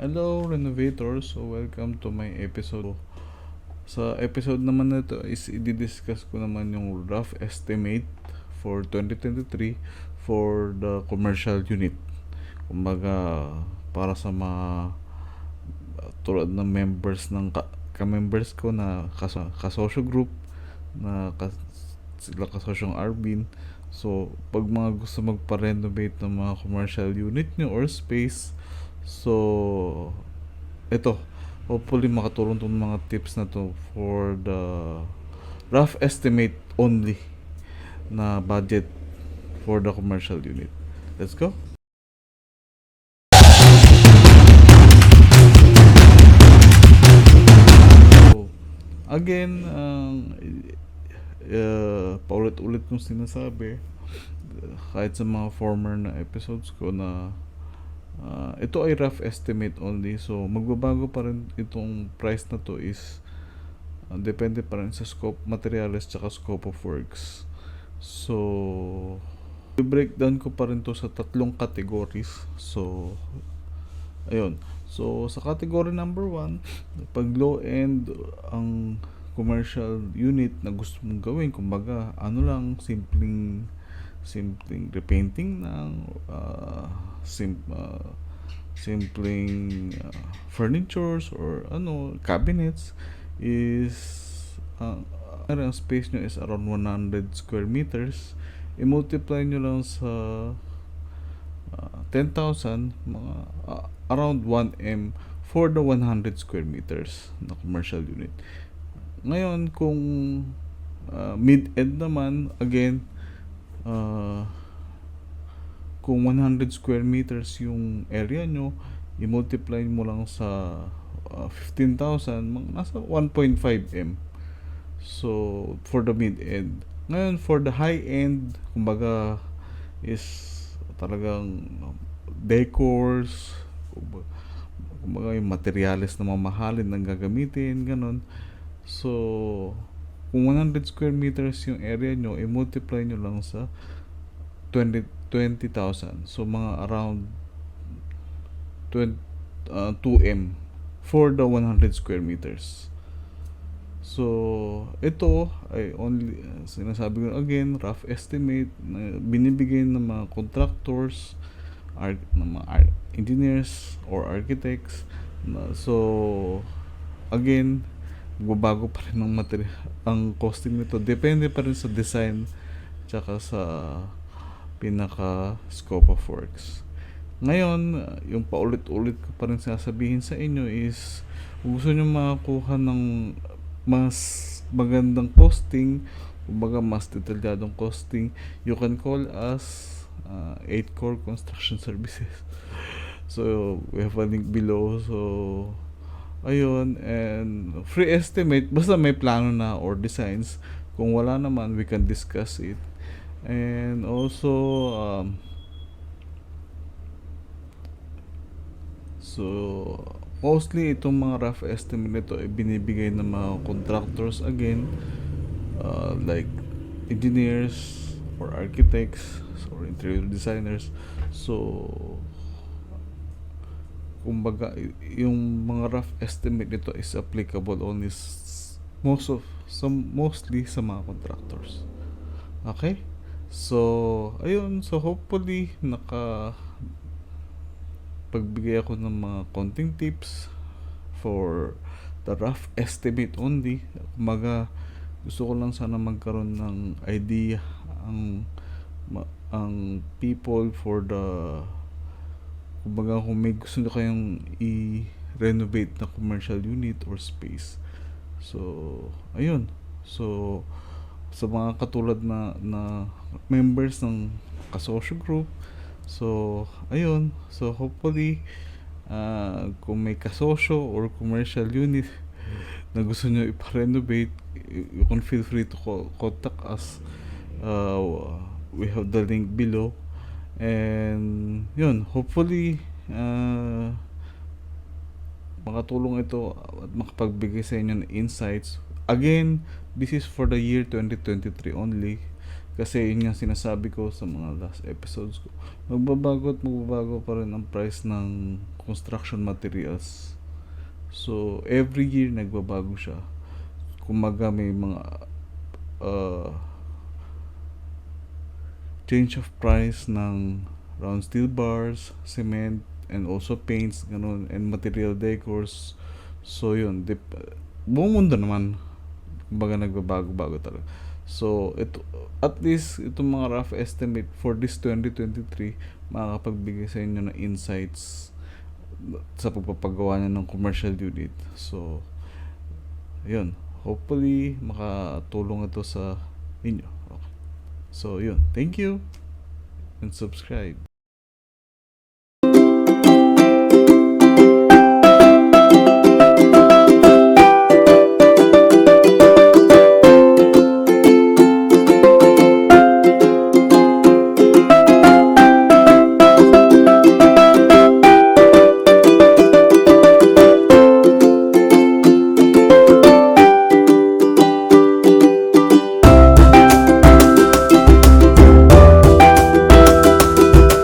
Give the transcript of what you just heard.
Hello, renovators. So, welcome to my episode. Sa episode naman na ito is i-discuss ko naman yung rough estimate for 2023 for the commercial unit. Kumbaga, para sa mga tulad ng members ng ka-members ko na kasosyo group na sila kasosyong Arbin. So, pag mga gusto magpa-renovate ng mga commercial unit nyo or space, so ito, hopefully makatulong tong mga tips na to for the rough estimate only na budget for the commercial unit. Let's go. So, again, paulit-ulit kong sinasabi kahit sa mga former na episodes ko na ito ay rough estimate only. So, magbabago pa rin itong price na to is depende pa rin sa scope, materials, tsaka scope of works. So, i-breakdown ko pa rin to sa tatlong categories. So, ayun. So, sa category number 1, pag low end ang commercial unit na gusto mong gawin, kumbaga, ano lang, simpleng repainting ng simpleng furnitures or cabinets is ang space nyo is around 100 square meters. I-multiply nyo lang sa 10,000, mga around 1M for the 100 square meters na commercial unit. Ngayon, kung mid-end naman, again, kung 100 square meters yung area nyo, i-multiply mo lang sa 15,000, nasa 1.5M. So, for the mid-end. Ngayon, for the high-end, kumbaga, is talagang decors, kumbaga yung materials na mamahalin ng gagamitin, ganun. So, kung 100 square meters yung area nyo, i-multiply nyo lang sa 20,000. So, mga around 2M for the 100 square meters. So, ito ay only, sinasabi ko again, rough estimate na binibigay ng mga contractors, ng mga engineers or architects. So, again, bago pa rin ng material, ang costing nito. Depende pa rin sa design tsaka sa pinaka scope of works. Ngayon, yung paulit-ulit ko pa rin sasabihin sa inyo is kung gusto nyo makakuha ng mas magandang costing, kumbaga mas detalyadong costing, you can call us 8 Core Construction Services. So, we have a link below. So, ayun, and free estimate, basta may plano na or designs. Kung wala naman, we can discuss it. And also, so, mostly itong mga rough estimate nito ay binibigay ng mga contractors again, like engineers or architects or interior designers. So, kumbaga, yung mga rough estimate nito is applicable only mostly sa mga contractors. Okay? So, ayun. So, hopefully, pagbigay ako ng mga konting tips for the rough estimate only. Kumbaga, gusto ko lang sana magkaroon ng idea ang people for the, kumbaga, kung may gusto nyo kayong i-renovate na commercial unit or space. So, ayun. So, sa mga katulad na members ng kasosyo group, so, ayun. So, hopefully, kung may kasosyo or commercial unit na gusto nyo ipa-renovate, you can feel free to contact us. We have the link below. And, yun, hopefully, makatulong ito at makapagbigay sa inyo ng insights. Again, this is for the year 2023 only. Kasi yun nga sinasabi ko sa mga last episodes ko, magbabago at magbabago pa rin ang price ng construction materials. So, every year nagbabago siya. Kumaga may mga uh, change of price ng round steel bars, cement, and also paints, ganun, and material decors. So, yun. Buong mundo naman, kumbaga nagbabago-bago talaga. So, ito, at least, itong mga rough estimate for this 2023, makakapagbigay sa inyo ng insights sa pagpapagawa niya ng commercial unit. So, yun. Hopefully, makatulong ito sa inyo. Okay. So, yun. Thank you and subscribe.